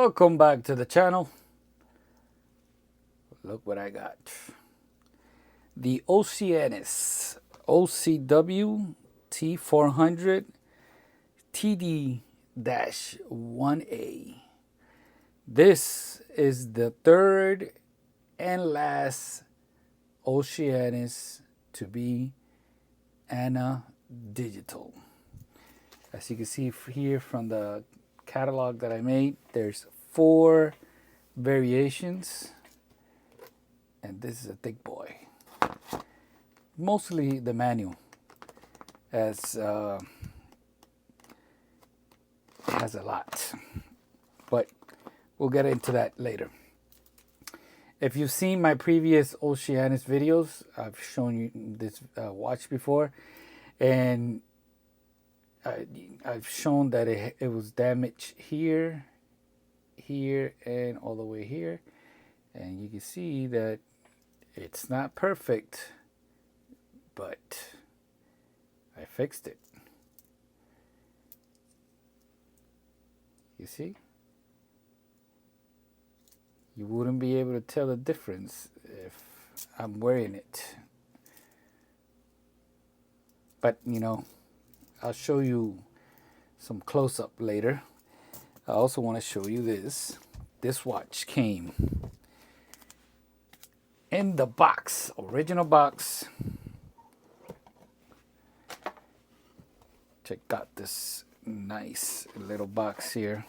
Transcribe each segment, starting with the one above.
Welcome back to the channel. Look what I got. The Oceanus OCW-T400TD-1A. This is the third and last Oceanus to be ana-digital. As you can see here from the catalog that I made, there's 4 variations, and this is a thick boy. Mostly the manual, as it has a lot, but we'll get into that later. If you've seen my previous Oceanus videos, I've shown you this watch before, and I've shown that it was damaged here, and all the way here, and you can see that it's not perfect, but I fixed it. You see? You wouldn't be able to tell the difference if I'm wearing it. But, you know, I'll show you some close-up later. I also want to show you this. This watch came in the box, original box. Check out this nice little box here.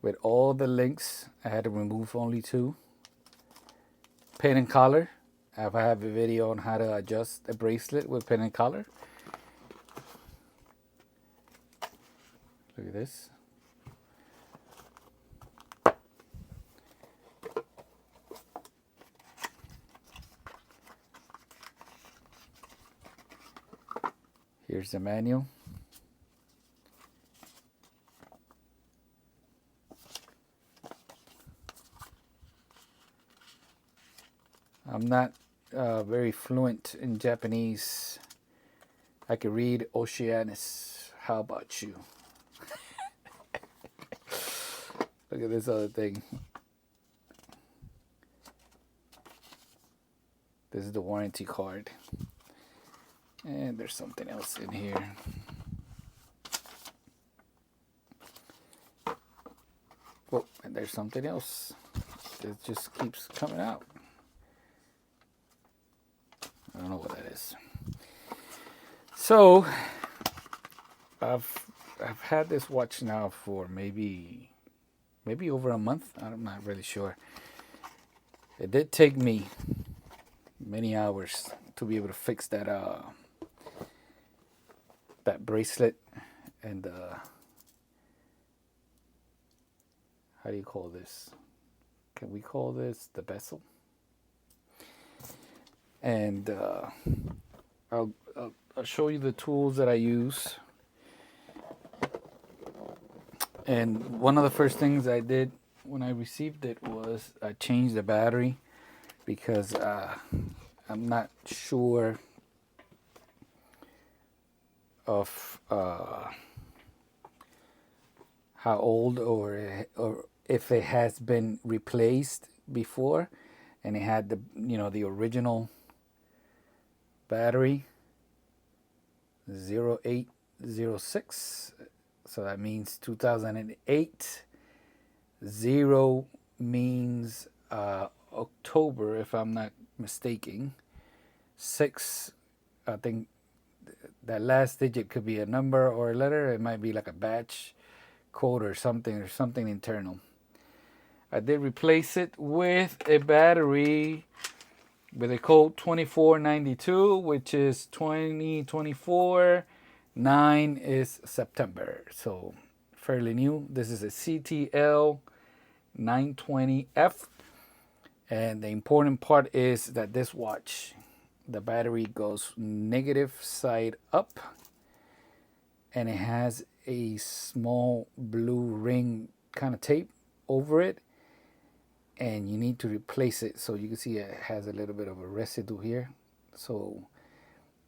With all the links, I had to remove only 2. Pin and collar. I have a video on how to adjust a bracelet with pin and collar. Look at this. Here's the manual. I'm not very fluent in Japanese. I can read Oceanus. How about you? Look at this other thing. This is the warranty card. And there's something else in here. Oh, and there's something else. It just keeps coming out. I don't know what that is. So I've had this watch now for maybe over a month. I'm not really sure. It did take me many hours to be able to fix that that bracelet and how do you call this? Can we call this the bezel? And I'll show you the tools that I use. And one of the first things I did when I received it was I changed the battery, because I'm not sure of how old or if it has been replaced before, and it had the the original battery 0806, so that means 2008. 0 means October, if I'm not mistaken. 6, I think that last digit could be a number or a letter. It might be like a batch code or something internal. I did replace it with a battery with a code 2492, which is 2024. 9 is September, so fairly new. This is a CTL 920F, and the important part is that this watch, the battery goes negative side up, and it has a small blue ring kind of tape over it, and you need to replace it. So you can see it has a little bit of a residue here. So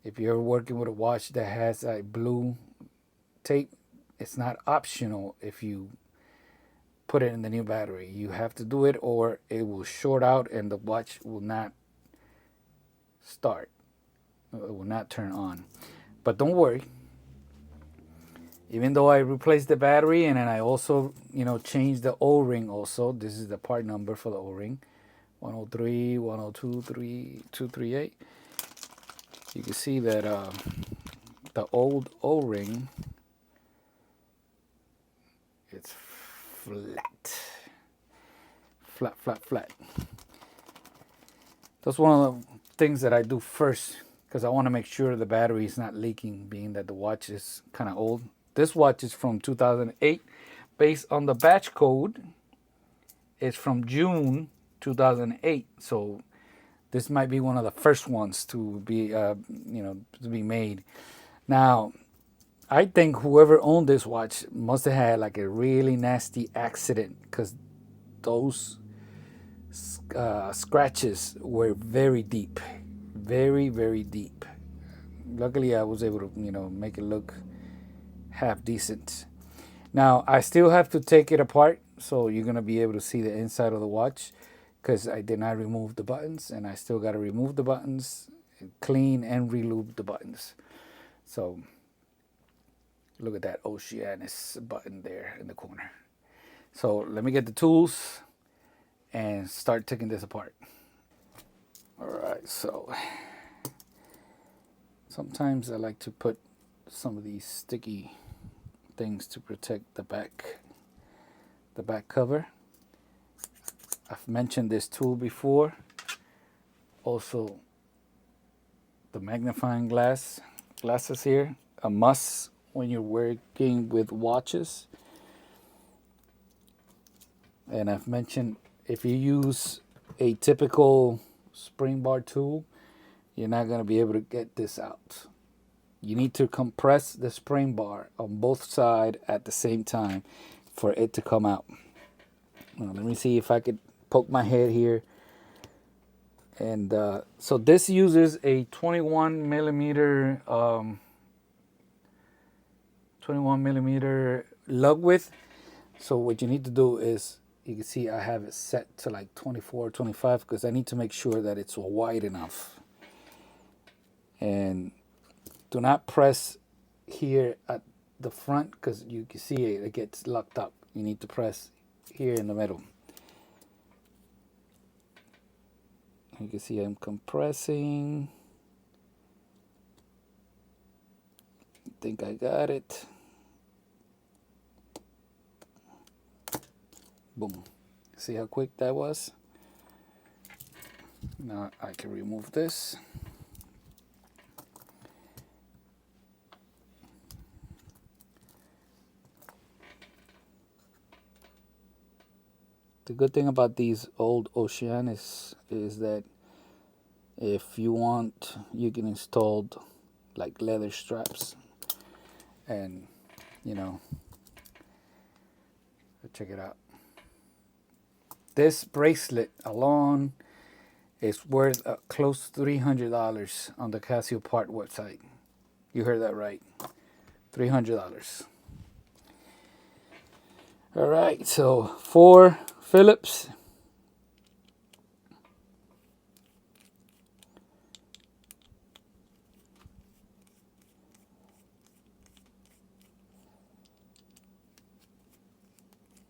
If you're working with a watch that has a blue tape, it's not optional if you put it in the new battery. You have to do it or it will short out and the watch will not start. It will not turn on. But don't worry. Even though I replaced the battery and then I also, changed the O-ring also. This is the part number for the O-ring. 103, 102, 238. You can see that the old O-ring, it's flat. Flat. That's one of the things that I do first because I want to make sure the battery is not leaking, being that the watch is kind of old. This watch is from 2008. Based on the batch code, it's from June 2008. So this might be one of the first ones to be, to be made. Now, I think whoever owned this watch must have had like a really nasty accident because those scratches were very deep, very deep. Luckily, I was able to, make it look half decent. Now, I still have to take it apart, so you're going to be able to see the inside of the watch because I did not remove the buttons, and I still got to remove the buttons, clean and re-lube the buttons. So, look at that Oceanus button there in the corner. So, let me get the tools and start taking this apart. All right, so sometimes I like to put some of these sticky things to protect the back cover. I've mentioned this tool before. Also, the magnifying glasses here, a must when you're working with watches. And I've mentioned if you use a typical spring bar tool, you're not going to be able to get this out. You need to compress the spring bar on both sides at the same time for it to come out. Now, let me see if I could poke my head here. And so this uses a 21 millimeter lug width. So what you need to do is, you can see I have it set to like 24, 25 because I need to make sure that it's wide enough. And do not press here at the front because you can see it gets locked up. You need to press here in the middle. You can see I'm compressing. I think I got it. Boom. See how quick that was? Now I can remove this. The good thing about these old Oceanus is that if you want, you can install like leather straps and, check it out. This bracelet alone is worth close to $300 on the Casio part website. You heard that right. $300. All right, so 4 Phillips.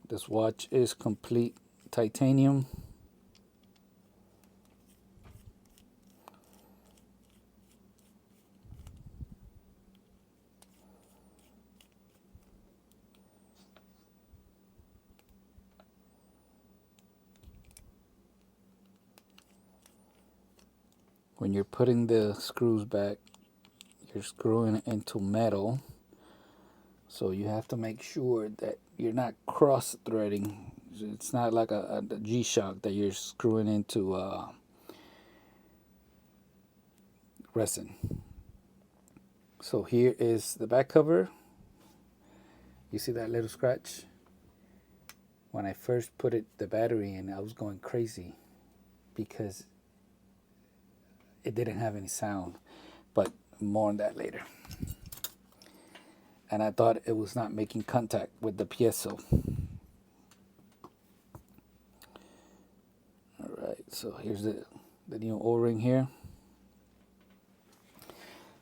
This watch is complete titanium. When you're putting the screws back, you're screwing it into metal. So you have to make sure that you're not cross-threading. It's not like a G-Shock that you're screwing into resin. So here is the back cover. You see that little scratch? When I first put the battery in, I was going crazy because it didn't have any sound. But more on that later. And I thought it was not making contact with the piezo. All right, so here's the new O-ring here.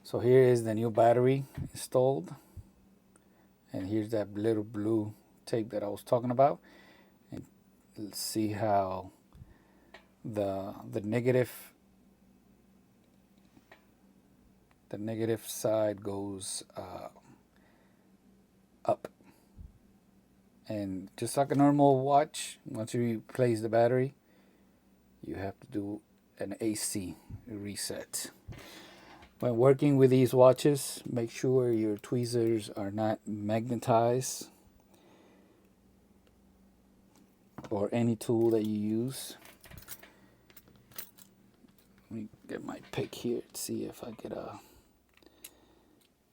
So here is the new battery installed. And here's that little blue tape that I was talking about. And let's see how the negative side goes up. And just like a normal watch, once you replace the battery, you have to do an AC reset. When working with these watches, make sure your tweezers are not magnetized, or any tool that you use. Let me get my pick here to see if I could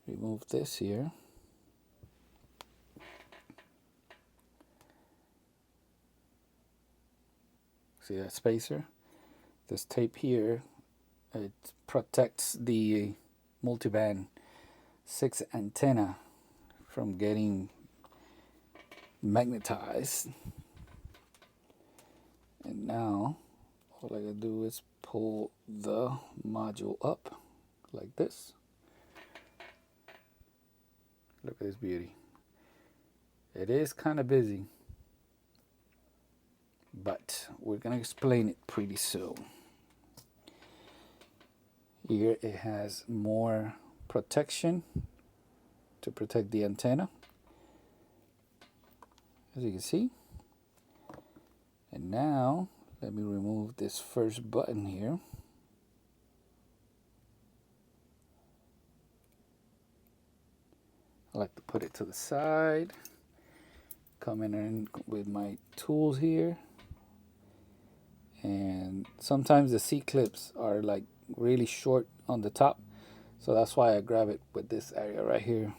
remove this here. See that spacer? This tape here, it protects the multiband 6 antenna from getting magnetized. And now all I gotta do is pull the module up like this. Look at this beauty. It is kind of busy, but we're gonna explain it pretty soon. Here it has more protection to protect the antenna, as you can see. And now let me remove this first button here. I like to put it to the side. Coming in with my tools here. And sometimes the C-clips are like really short on the top, so that's why I grab it with this area right here,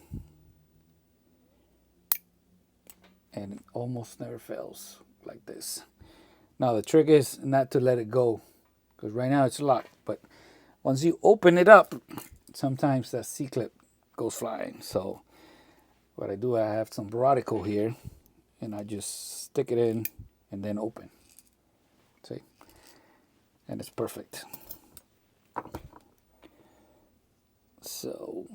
and it almost never fails like this. Now the trick is not to let it go, because right now it's locked, but once you open it up, sometimes that C-clip goes flying. So what I do, I have some Barodico here, and I just stick it in and then open. See? And it's perfect. So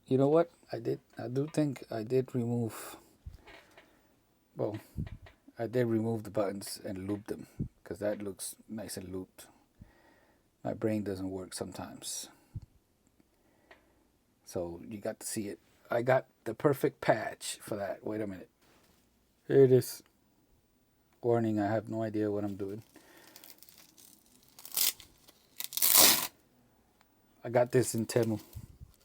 you know what I do think I did remove, well, I did remove the buttons and loop them, because that looks nice and looped. My brain doesn't work sometimes, so you got to see it. I got the perfect patch for that. Wait a minute. Here it is. Warning, I have no idea what I'm doing. I got this in Temu.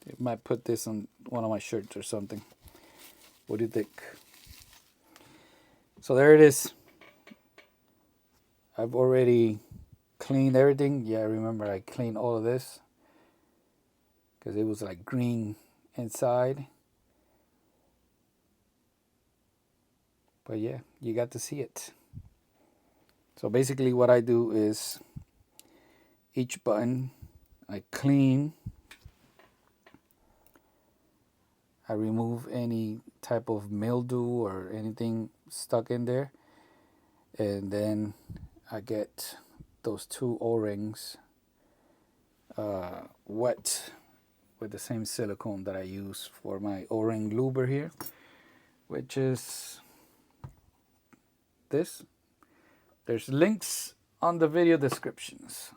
I might put this on one of my shirts or something. What do you think? So there it is. I've already cleaned everything. Yeah, I remember I cleaned all of this, because it was like green inside. But yeah, you got to see it. So basically what I do is each button I clean. I remove any type of mildew or anything stuck in there. And then I get those two O-rings wet with the same silicone that I use for my O-ring luber here, which is this. There's links on the video descriptions.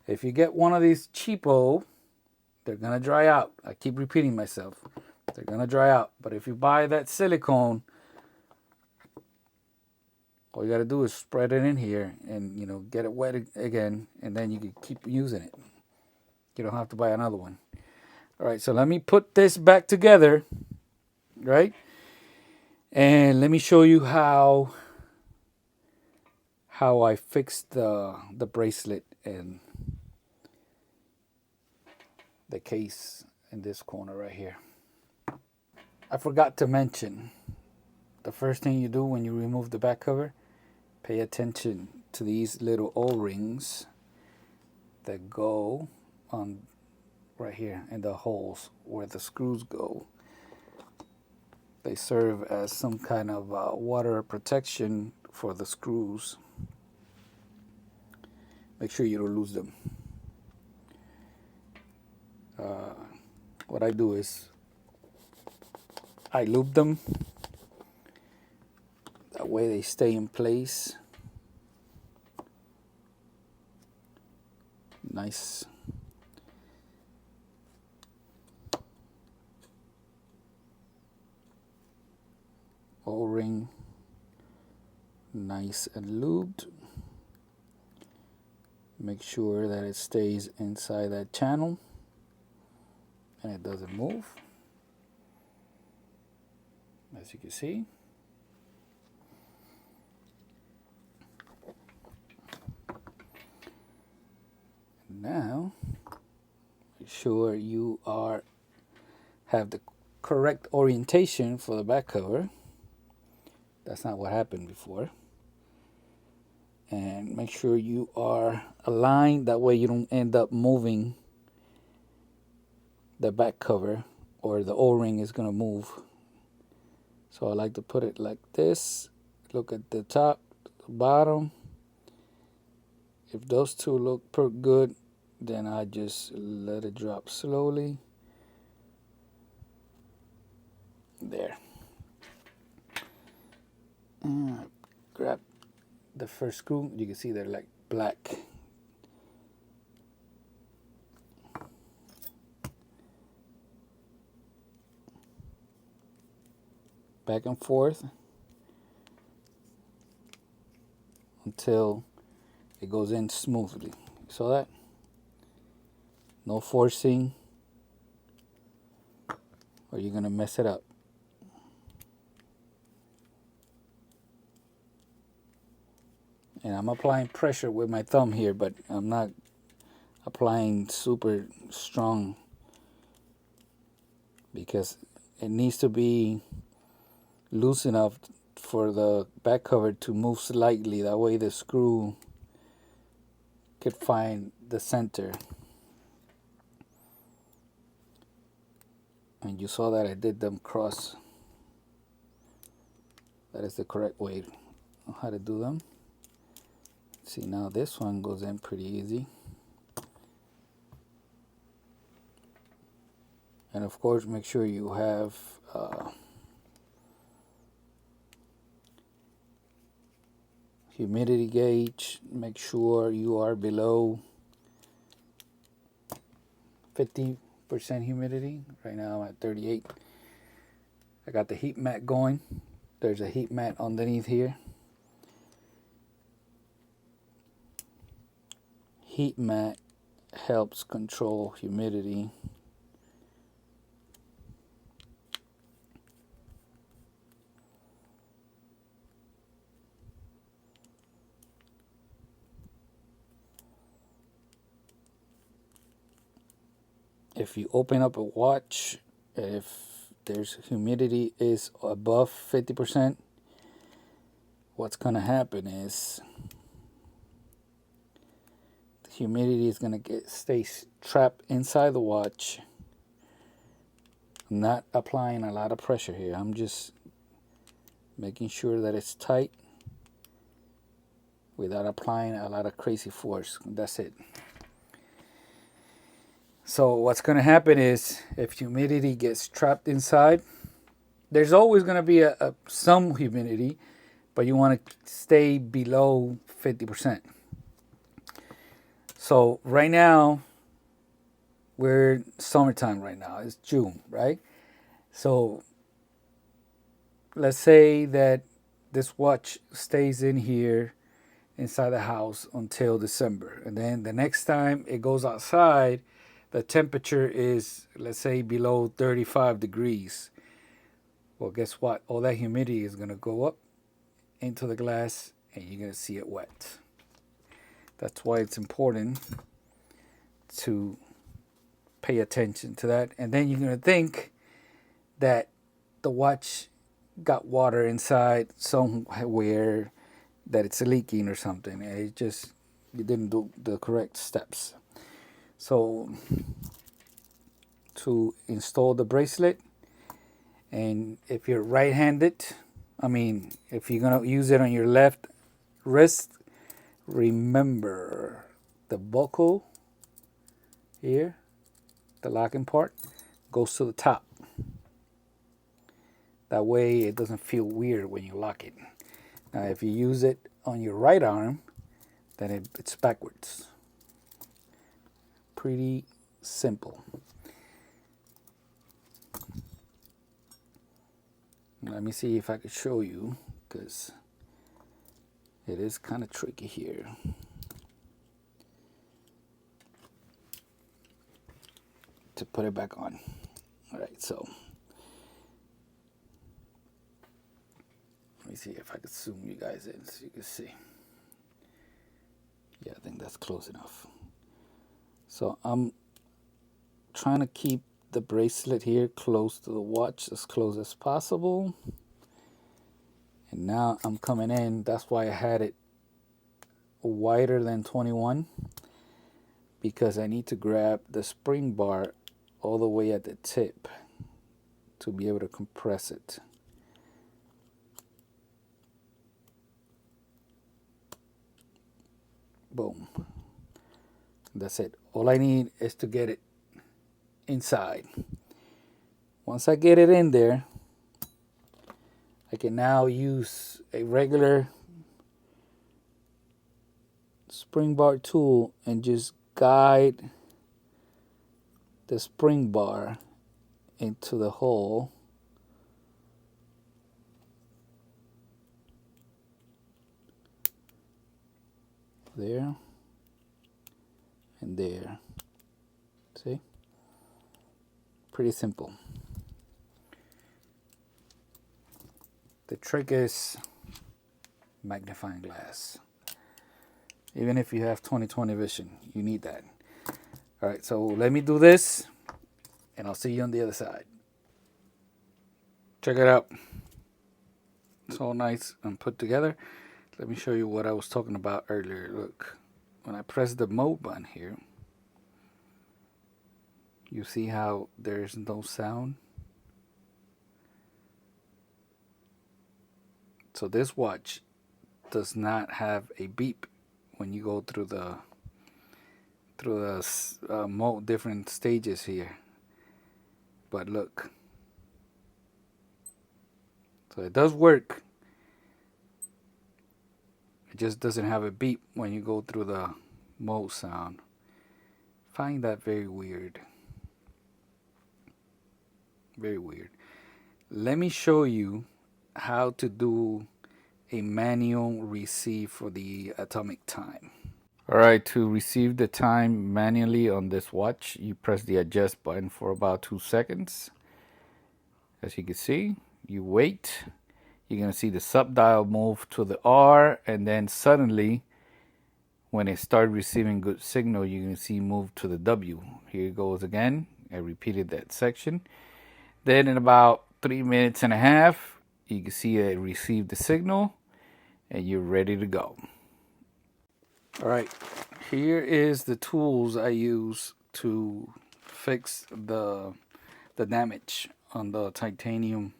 If you get one of these cheapo, they're gonna dry out. I keep repeating myself. They're gonna dry out. But if you buy that silicone, all you gotta do is spread it in here and, you know, get it wet again, and then you can keep using it. You don't have to buy another one. All right, so let me put this back together, right? And let me show you how I fixed the bracelet and the case in this corner right here. I forgot to mention, the first thing you do when you remove the back cover, pay attention to these little O-rings that go on right here in the holes where the screws go. They serve as some kind of water protection for the screws. Make sure you don't lose them. What I do is I lube them. That way they stay in place. Nice. O-ring, nice and lubed. Make sure that it stays inside that channel and it doesn't move, as you can see. Now, make sure you have the correct orientation for the back cover. That's not what happened before. And make sure you are aligned, that way you don't end up moving the back cover or the O-ring is going to move. So I like to put it like this. Look at the top, the bottom. If those two look pretty good, then I just let it drop slowly. There. And grab the first screw. You can see they're like black. Back and forth until it goes in smoothly. Saw that? No forcing, or you're gonna mess it up. And I'm applying pressure with my thumb here, but I'm not applying super strong because it needs to be loose enough for the back cover to move slightly. That way the screw could find the center. And you saw that I did them cross. That is the correct way on how to do them. See, now this one goes in pretty easy. And of course, make sure you have humidity gauge. Make sure you are below 50% humidity. Right now I'm at 38. I got the heat mat going. There's a heat mat underneath here. Heat mat helps control humidity. If you open up a watch, if there's humidity is above 50%, what's going to happen is the humidity is going to stay trapped inside the watch. I'm not applying a lot of pressure here. I'm just making sure that it's tight without applying a lot of crazy force. That's it. So what's going to happen is if humidity gets trapped inside, there's always going to be some humidity, but you want to stay below 50%. So right now, we're summertime right now. It's June, right? So let's say that this watch stays in here inside the house until December. And then the next time it goes outside, the temperature is, let's say, below 35 degrees. Well, guess what? All that humidity is going to go up into the glass and you're going to see it wet. That's why it's important to pay attention to that. And then you're going to think that the watch got water inside somewhere that it's leaking or something. It just, you didn't do the correct steps. So to install the bracelet, and if you're right-handed, if you're gonna use it on your left wrist, remember the buckle here, the locking part, goes to the top. That way it doesn't feel weird when you lock it. Now if you use it on your right arm, then it's backwards. Pretty simple. Let me see if I could show you, because it is kind of tricky here. To put it back on. All right, so let me see if I could zoom you guys in so you can see. Yeah, I think that's close enough. So I'm trying to keep the bracelet here close to the watch, as close as possible. And now I'm coming in. That's why I had it wider than 21, because I need to grab the spring bar all the way at the tip to be able to compress it. Boom. That's it. All I need is to get it inside. Once I get it in there, I can now use a regular spring bar tool and just guide the spring bar into the hole. There and there. See? Pretty simple. The trick is magnifying glass. Even if you have 20/20 vision, you need that. All right, so let me do this, and I'll see you on the other side. Check it out. It's all nice and put together. Let me show you what I was talking about earlier. Look, when I press the mode button here, you see how there's no sound? So this watch does not have a beep when you go through the different stages here. But look, so it does work. It just doesn't have a beep when you go through the mode sound. Find that very weird. Very weird. Let me show you how to do a manual receive for the atomic time. All right, to receive the time manually on this watch, you press the adjust button for about 2 seconds. As you can see, you wait. You're going to see the sub dial move to the R, and then suddenly, when it starts receiving good signal, you're going to see move to the W. Here it goes again. I repeated that section. Then in about 3.5 minutes, you can see it received the signal, and you're ready to go. All right, here is the tools I use to fix the damage on the titanium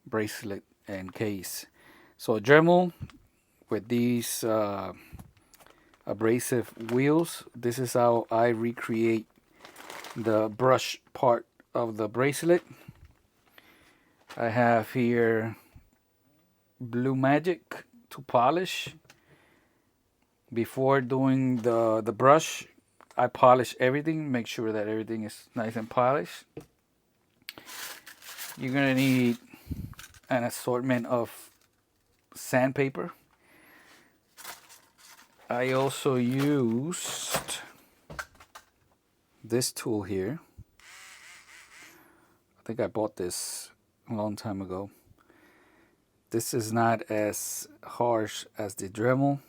bracelet and case. So a Dremel with these abrasive wheels. This is how I recreate the brush part of the bracelet. I have here Blue Magic to polish. Before doing the brush, I polish everything, make sure that everything is nice and polished. You're gonna need an assortment of sandpaper. I also used this tool here. I think I bought this a long time ago. This is not as harsh as the Dremel,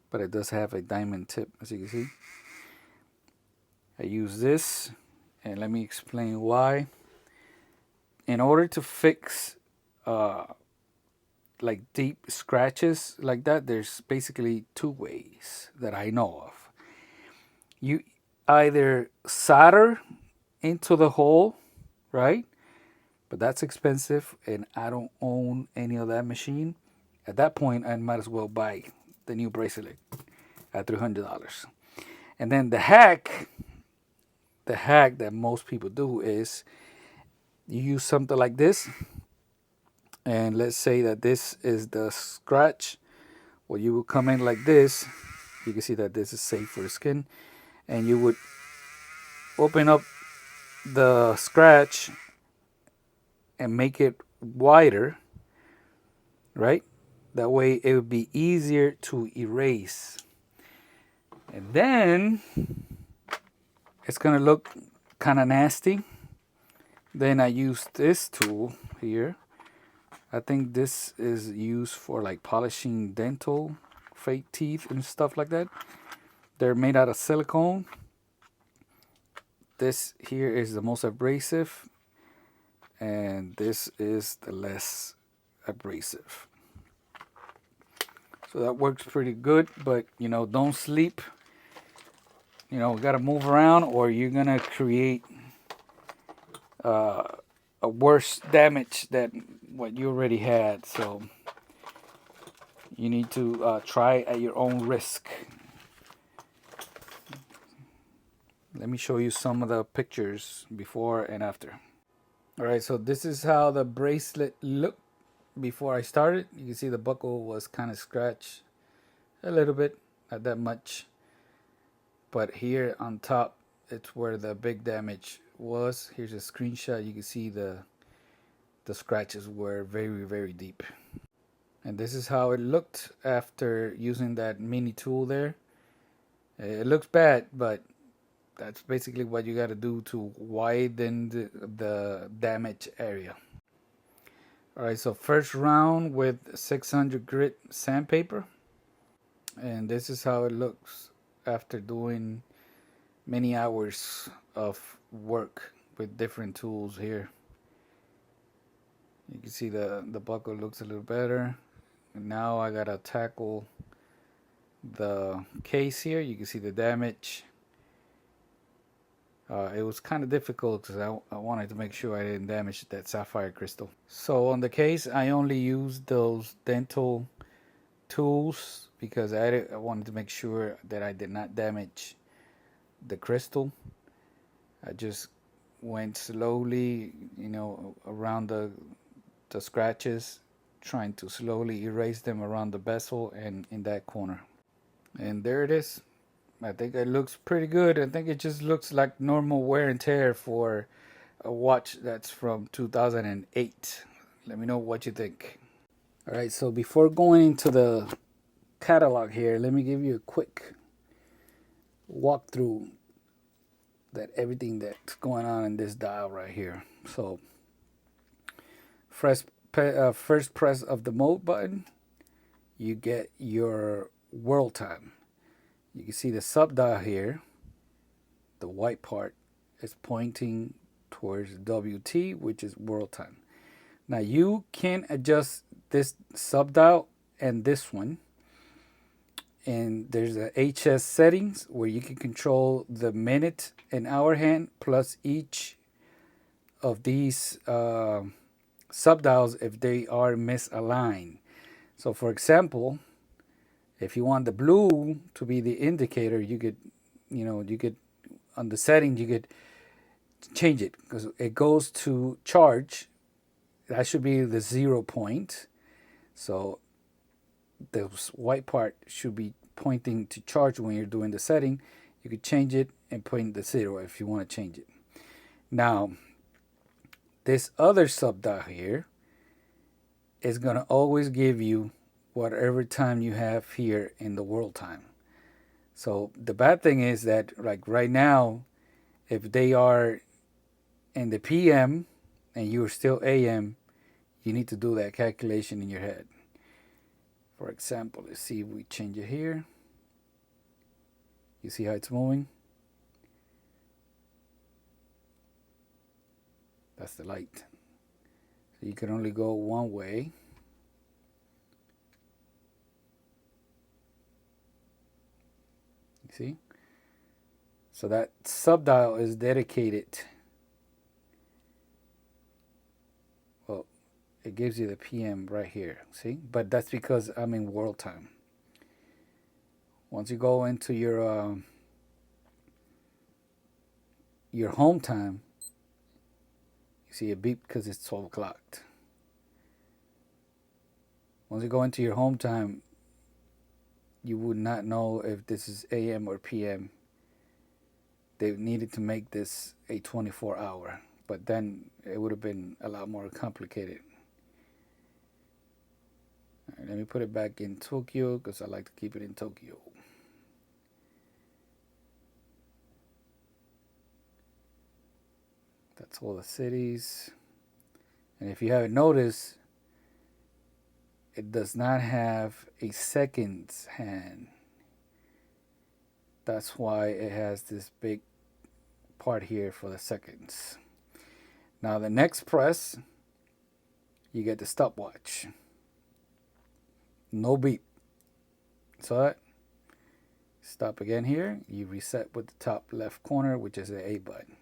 but it does have a diamond tip, as you can see. I use this, and let me explain why. In order to fix like deep scratches like that, there's basically two ways that I know of. You either solder into the hole, right? But that's expensive, and I don't own any of that machine. At that point, I might as well buy the new bracelet at $300. And then the hack that most people do is you use something like this, and let's say that this is the scratch. Well, you will come in like this. You can see that this is safe for the skin, and you would open up the scratch and make it wider, right? That way it would be easier to erase. And then it's gonna look kind of nasty. Then I use this tool here. I think this is used for like polishing dental fake teeth and stuff like that. They're made out of silicone. This here is the most abrasive, and this is the less abrasive. So that works pretty good, but you know, don't sleep. You know, got to move around, or you're gonna create a worse damage than what you already had. So you need to try at your own risk. Let me show you some of the pictures before and after. All right, so this is how the bracelet looked before I started. You can see the buckle was kind of scratched a little bit, not that much. But here on top, it's where the big damage was. Here's a screenshot. You can see the scratches were very, very deep. And this is how it looked after using that mini tool there. It looks bad, but that's basically what you got to do to widen the damage area. All right, so first round with 600 grit sandpaper. And this is how it looks after doing many hours of work with different tools here. You can see the buckle looks a little better. And now I gotta tackle the case here. You can see the damage. It was kind of difficult because I wanted to make sure I didn't damage that sapphire crystal. So on the case, I only used those dental tools because I wanted to make sure that I did not damage the crystal. I just went slowly, you know, around the scratches, trying to slowly erase them around the bezel and in that corner. And there it is. I think it looks pretty good. I think it just looks like normal wear and tear for a watch that's from 2008. Let me know what you think. All right, so before going into the catalog here, let me give you a quick walkthrough that everything that's going on in this dial right here. So first press of the mode button, you get your world time. You can see the sub dial here. The white part is pointing towards WT, which is world time. Now you can adjust this sub dial and this one. And there's a HS settings where you can control the minute and hour hand plus each of these sub dials if they are misaligned. So for example, if you want the blue to be the indicator, you could, on the setting, you could change it because it goes to charge. That should be the 0 point. So the white part should be pointing to charge when you're doing the setting. You could change it and point the 0 if you want to change it. Now, this other sub dial here is going to always give you whatever time you have here in the world time. So the bad thing is that like right now, if they are in the PM and you're still AM, you need to do that calculation in your head. For example, let's see if we change it here. You see how it's moving? That's the light. So you can only go one way. See? So that subdial is dedicated. Well, it gives you the PM right here. See? But that's because I'm in world time. Once you go into your home time, you see a beep because it's 12 o'clock. Once you go into your home time, you would not know if this is AM or PM. They needed to make this a 24-hour, but then it would have been a lot more complicated. All right, let me put it back in Tokyo because I like to keep it in Tokyo. That's all the cities. And if you haven't noticed, it does not have a seconds hand. That's why it has this big part here for the seconds. Now the next press, you get the stopwatch. No beep. Saw it? Stop again here. You reset with the top left corner, which is the A button.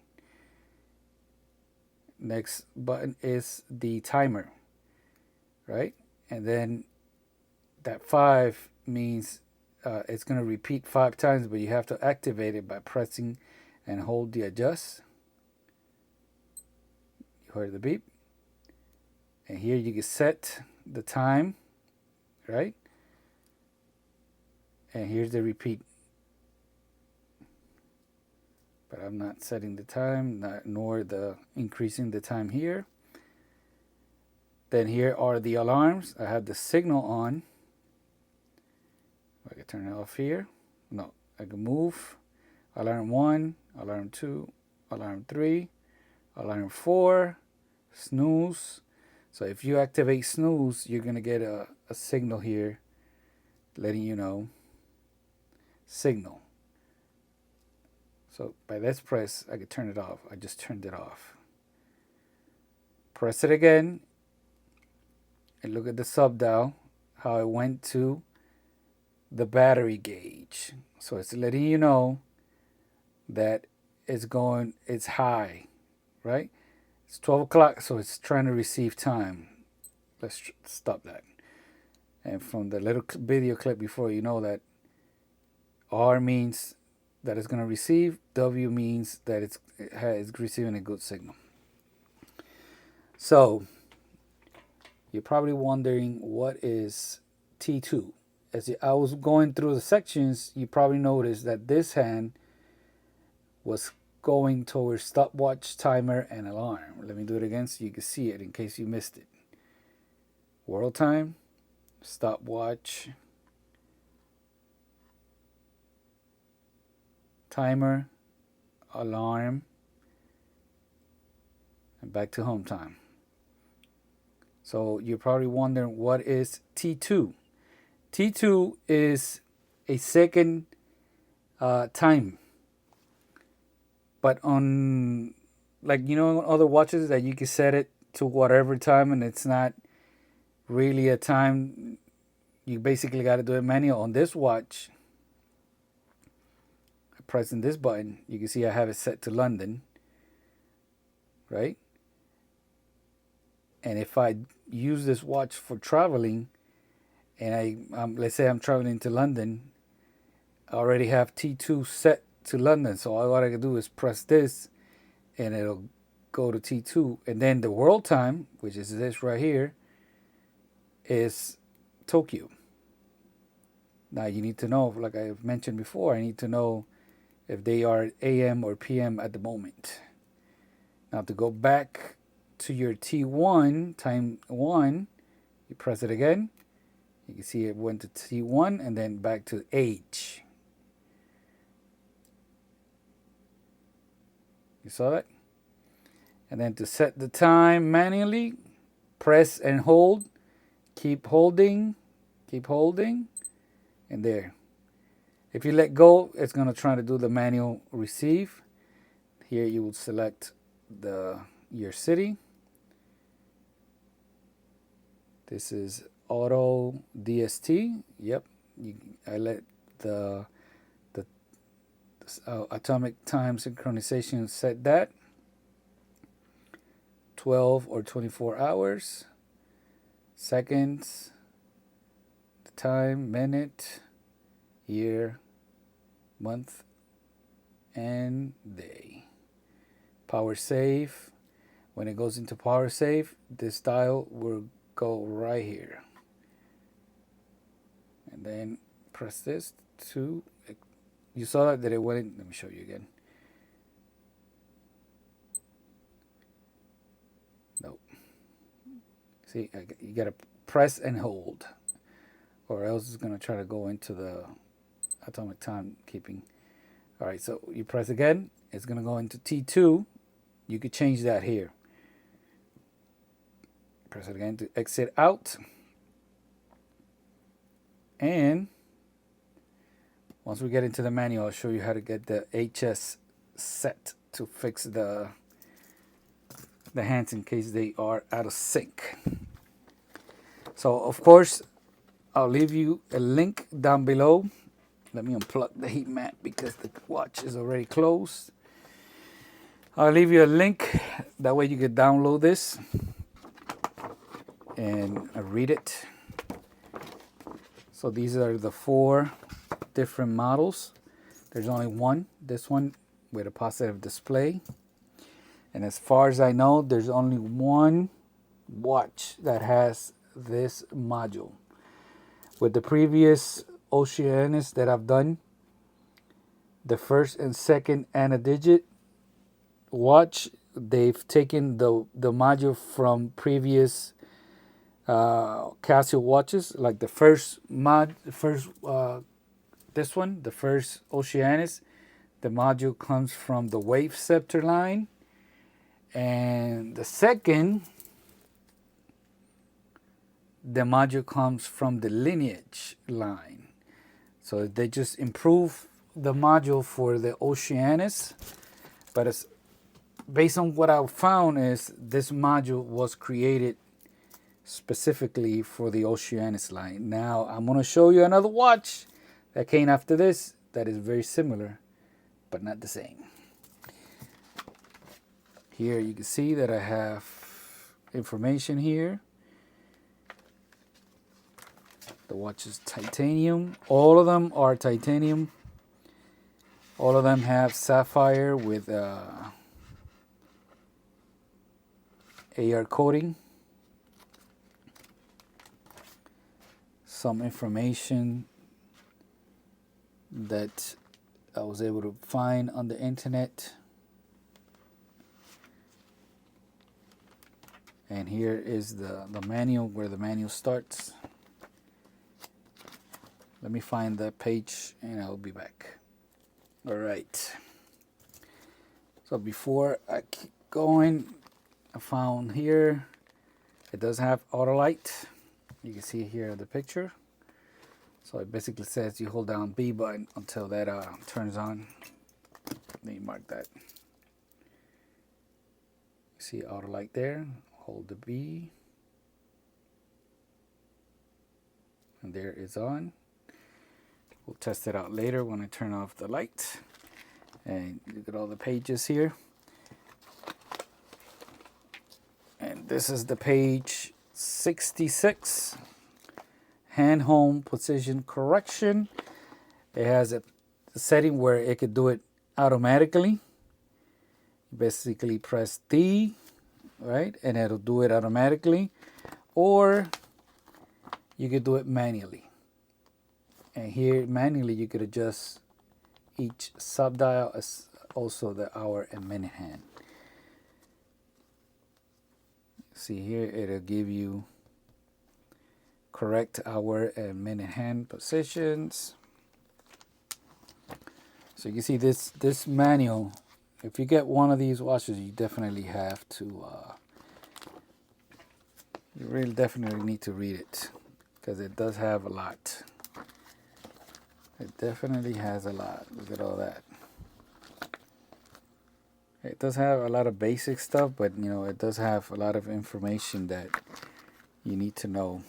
Next button is the timer, right? And then that 5 means it's going to repeat 5 times, but you have to activate it by pressing and hold the adjust. You heard the beep. And here you can set the time, right? And here's the repeat. But I'm not setting the time, nor the increasing the time here. Then here are the alarms. I have the signal on. I can turn it off here. No, I can move. Alarm 1, alarm 2, alarm 3, alarm 4, snooze. So if you activate snooze, you're going to get a signal here letting you know. Signal. So by this press, I can turn it off. I just turned it off. Press it again. And look at the subdial, how it went to the battery gauge. So it's letting you know that it's high, right? It's 12 o'clock, so it's trying to receive time. Let's stop that. And from the little video clip before, you know that R means that it's going to receive. W means that it's receiving a good signal. So you're probably wondering what is T2. As I was going through the sections, you probably noticed that this hand was going towards stopwatch, timer, and alarm. Let me do it again so you can see it in case you missed it. World time, stopwatch, timer, alarm, and back to home time. So you're probably wondering what is T2. T2 is a second time. But on, like, you know, other watches that you can set it to whatever time and it's not really a time, you basically got to do it manual. On this watch, pressing this button, you can see I have it set to London, right? And if I use this watch for traveling, and let's say I'm traveling to London, I already have T2 set to London. So all I can do is press this, and it'll go to T2. And then the world time, which is this right here, is Tokyo. Now you need to know, like I've mentioned before, I need to know if they are AM or PM at the moment. Now to go back to your T1, time 1, you press it again. You can see it went to T1 and then back to H. You saw that? And then to set the time manually, press and hold. Keep holding, and there. If you let go, it's going to try to do the manual receive. Here you will select your city. This is auto DST. Yep, I let the So atomic time synchronization set that 12 or 24 hours, seconds, the time, minute, year, month, and day. Power save. When it goes into power save, this dial will go right here. And then press this to, you saw that it went in. Let me show you again. Nope. See, you gotta press and hold, or else it's gonna try to go into the atomic time keeping. All right, so you press again, it's gonna go into T2. You could change that here. Press it again to exit out. And once we get into the manual, I'll show you how to get the HS set to fix the hands in case they are out of sync. So of course, I'll leave you a link down below. Let me unplug the heat mat because the watch is already closed. I'll leave you a link. That way you can download this and read it. So these are the 4 different models. There's only one, this one with a positive display. And as far as I know, there's only one watch that has this module. With the previous Oceanus that I've done, the first and second ana-digi watch, they've taken the module from previous Casio watches, like the first this one, the first Oceanus, the module comes from the Wave Ceptor line, and the second, the module comes from the Lineage line. So they just improve the module for the Oceanus, but it's based on what I found is this module was created specifically for the Oceanus line. Now I'm going to show you another watch that came after this that is very similar but not the same. Here you can see that I have information here. The watch is titanium. All of them are titanium. All of them have sapphire with AR coating. Some information that I was able to find on the internet. And here is the manual, where the manual starts. Let me find that page and I'll be back. All right. So before I keep going, I found here, it does have auto light. You can see here the picture. So it basically says you hold down B button until that turns on. Let me mark that. See auto light there. Hold the B. And there it's on. We'll test it out later when I turn off the light. And look at all the pages here. And this is the page 66. Hand home position correction. It has a setting where it could do it automatically. Basically press D, right? And it'll do it automatically. Or you could do it manually. And here manually you could adjust each sub dial, as also the hour and minute hand. See here, it'll give you correct hour and minute hand positions. So you can see this manual. If you get one of these watches, you definitely have to. You really definitely need to read it because it does have a lot. It definitely has a lot. Look at all that. It does have a lot of basic stuff, but you know, it does have a lot of information that you need to know.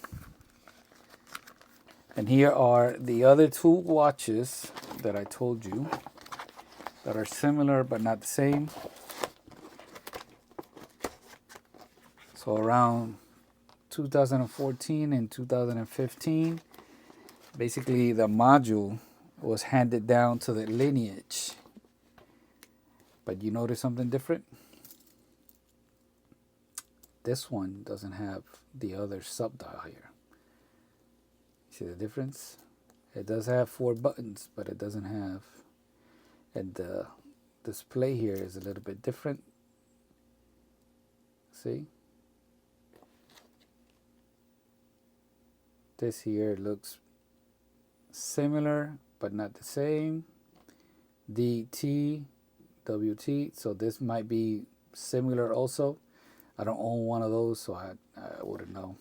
And here are the other 2 watches that I told you. that are similar but not the same. So around 2014 and 2015, basically the module was handed down to the lineage. But you notice something different? This one doesn't have the other sub-dial here. See the difference? It does have 4 buttons, but it doesn't have, and the display here is a little bit different. See? This here looks similar, but not the same. DT, WT, so this might be similar also. I don't own one of those, so I wouldn't know.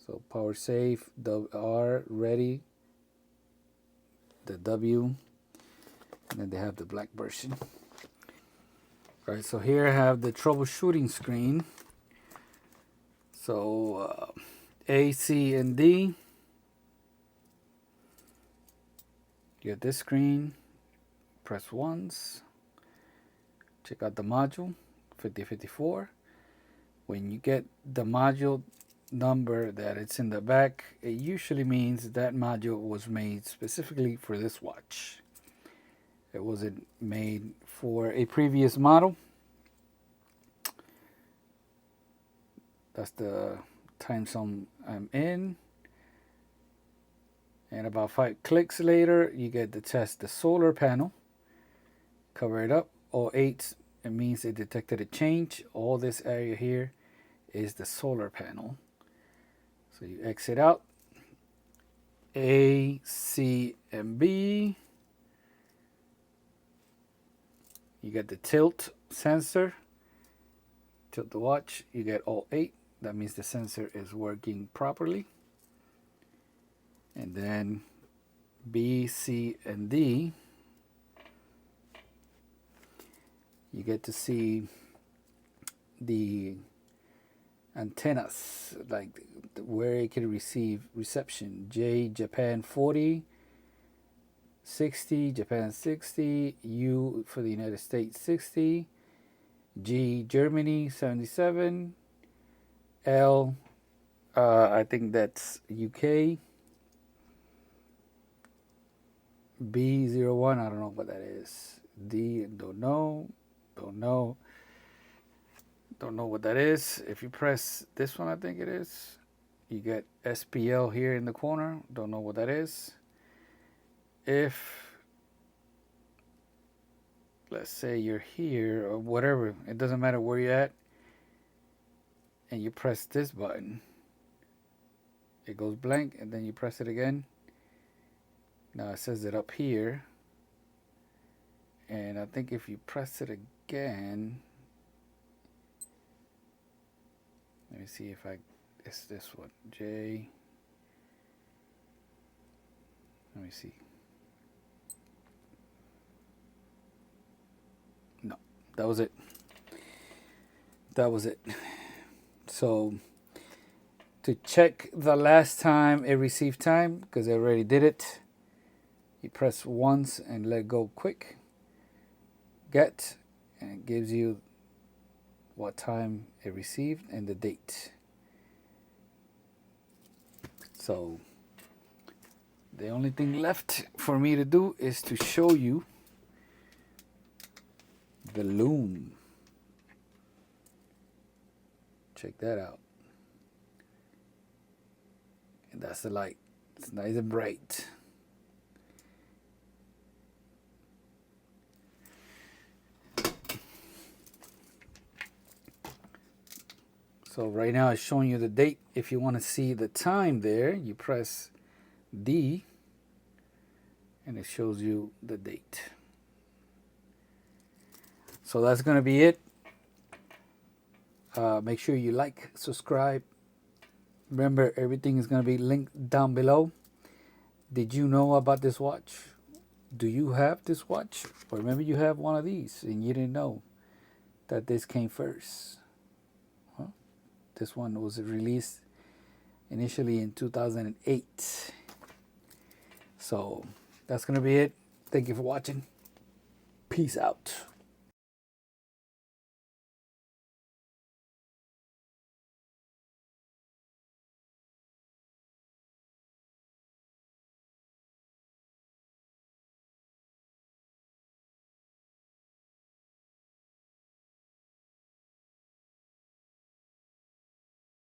So power safe, the R ready, the W, and then they have the black version. All right, so here I have the troubleshooting screen. So A, C, and D. You get this screen, press once. Check out the module, 5054. When you get the module number that it's in the back, it usually means that module was made specifically for this watch. It wasn't made for a previous model. That's the time zone I'm in. And about 5 clicks later, you get to test the solar panel. Cover it up. 08, it means it detected a change. All this area here is the solar panel. So you exit out. A, C, and B. You get the tilt sensor. Tilt the watch. You get all 8. That means the sensor is working properly. And then B, C, and D. You get to see the antennas, like where it can receive reception. J, Japan 40, 60, Japan 60, U for the United States 60, G, Germany 77, L, I think that's UK, B01, I don't know what that is, D, don't know what that is. If you press this one, I think it is, you get SPL here in the corner. Don't know what that is. If, let's say you're here or whatever, it doesn't matter where you're at, and you press this button, it goes blank, and then you press it again. Now it says it up here, and I think if you press it again, let me see if it's this one, J. Let me see. No, that was it. That was it. So to check the last time it received time, because I already did it, you press once and let go quick. Get, and it gives you what time it received and the date. So the only thing left for me to do is to show you the loom. Check that out. And that's the light. It's nice and bright. So right now it's showing you the date. If you want to see the time there, you press D and it shows you the date. So that's going to be it. Make sure you like, subscribe. Remember, everything is going to be linked down below. Did you know about this watch? Do you have this watch? Or maybe you have one of these and you didn't know that this came first. This one was released initially in 2008. So that's going to be it. Thank you for watching. Peace out.